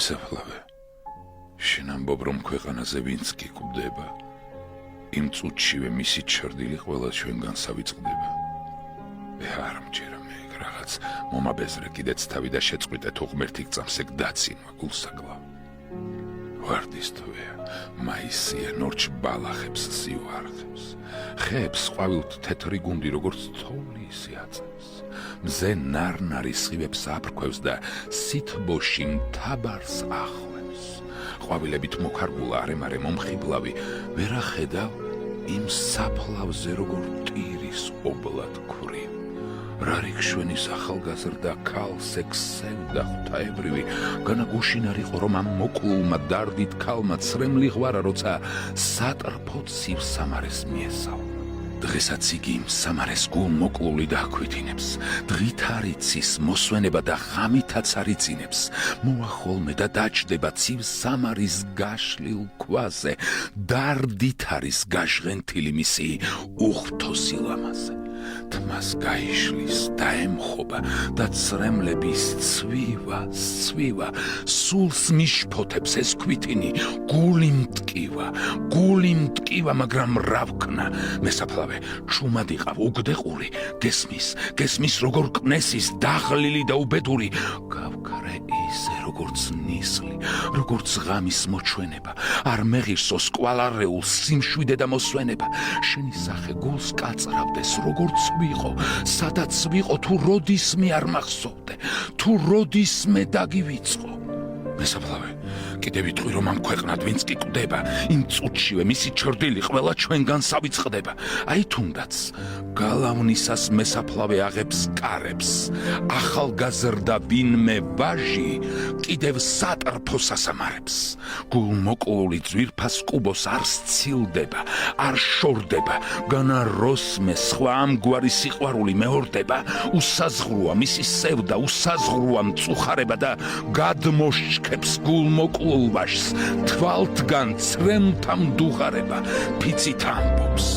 მესაფლავე, შენ ამბობ, რომ ქვეყანაზე ვინც კი კვდება, იმ წუთშივე მისი ჩრდილი ყველა ჩვენგან სავიწყდება. არ მჯერა მე რაღაც მომაბეზრე კიდეც თავი და შეწყვიტე თუ ღმერთი გწამს ეგ დაცინვა გულსაკლავ. ვარდის თვეა, მაისია ნორჩ ბალახებს სიوارხებს, ხეებს ყვავილთ თეთრი გუნდი როგორც თოვლი ისე აწევს, მზე ნარნარი სხივებს აფრქვევს და სითბოში მთაბარს ახვევს. ყვავილებით მოქარგულა არემარე მომხიბლავი, ვერ ახედავ იმ საფლავზე როგორ ტირის ობლად ქვრივ. რა რიქშვენის ახალგაზრდა ქალს ეგ სევდა ღვთაებრივი, განა გუშინ არ იყო რომ ამ მოკლულმა დარდით ქალმა ცრემლი ღვარა, როცა სატრფოდ სივსამარეს მიესალმა. დღესაც იგი იმ სამარეს გულ მოკლული დააქვიტინებს, დღით არ იცის მოსვენება და ღამითაც არ იწინებს, მოახოლმე და დაჯდება ცივ სამარის გაშლილ ქვაზე, დარდით არის გაჟღენთილი მისი უღთოსი ლამაზე. თმას გაიშლის, დაემხობა და ცრემლების სცვივა, სულს მიშფოთებს ეს ქვითინი, გული მტკივა, მაგრამ რა ვქნა, მესაფლავე, ჩუმად იყავ უგდეყური, გესმის როგორ კნესის, დაღლილი და უბედური, გავქრე ისე როგორც ნისლი, როგორც ღამის მოჩვენება, არ მეღირსოს კვალარეულ სიმშვიდე და მოსვენება, შენი სახე გულს კაწრავდეს, როგორც ვიყო, სადაც ვიყო, თუ როდისმე არ მახსოვდე, თუ როდისმე დაგივიწყო. მესაფლავე, კიდე ვიტყვი რომ ამ ქვეყნად ვინც კი კვდება, იმ წუთშივე მისი ჩრდილი ყველა ჩვენგან სავიწყდება. აი თუნდაც გალავნისას მესაფლავე აღებს კარებს, ახალგაზრდა ვინმე ვაჟი კიდევ სატრფოს ასამარებს. გულმოკლული ძვირფას კუბოს არ სცილდება, არ შორდება, განა როსმე სხვა ამგვარი სიყვარული მეორდება, უსაზღვროა მისი სევდა, უსაზღვროა მწუხარება და გადმოშჩქებს გულმოკლულ ვაჟს, თვალთგან ცრემთა მდუღარება, ფიცით ამბობს.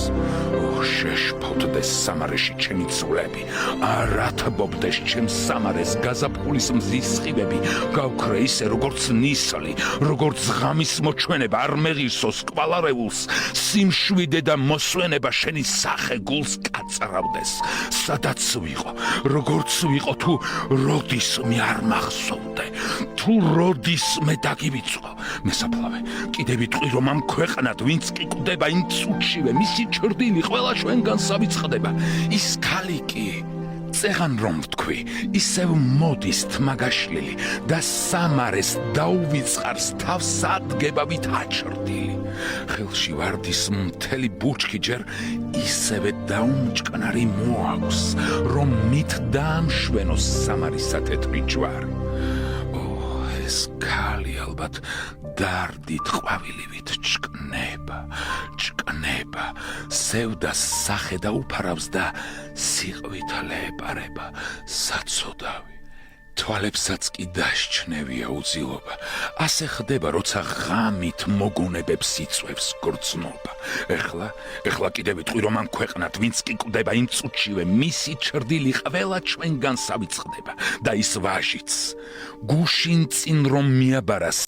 შეშფოთდეს სამარეში ჩემი ცვლები, არ ათბობდეს ჩემს სამარეს გაზაფხულის მზის სხივები, გავქრე ისე როგორც ნისლი, როგორც ღამის მოჩვენება, არ მეღირსოს კვალარეულს, სიმშვიდე და მოსვენება შენი სახე გულს კაწრავდეს. სადაც ვიყო, როგორც ვიყო, თუ როდისმე არ მახსოვდე, თუ როდისმე დაგივიწყო. მესაფლავე, კიდე ვიტყვი რომ ამ ქვეყნად ვინც კი კვდება, იმ წუთშივე მისი ჩრდილი ყველა ჩვენგან სავიწყდება. ის ქალი კი წეღან რომ ვთქვი, ისევ მოდის თმაგაშლილი და სამარეს დაუვიწყარს თავს ადგებავით აჩრდილი. ხელში ვარდის მთელი ბუჩქი ჯერ ისევე დაუმჭკნარი მოაქვს, რომ მით დაამშვენოს სამარისა თეთრი ჯვარი. ეს ქალი ალბათ დარდით ყვავილივით ჭკნება, სევდას სახე და უფარავს და სიყვითლე ეპარება საცოდავი. თვალებსაც კი დასჩნევია უძილობა, ასე ხდება, როცა ღამით მოგონებებს იწვევს გრძნობა. ეხლა კიდე ვიტყვი რომ ამ ქვეყნად ვინც კი კვდება, იმ წუთშივე მისი ჩრდილი ყველა ჩვენგან სავიწყდება და ის ვაჟიც გუშინ წინ რომ მიაბარა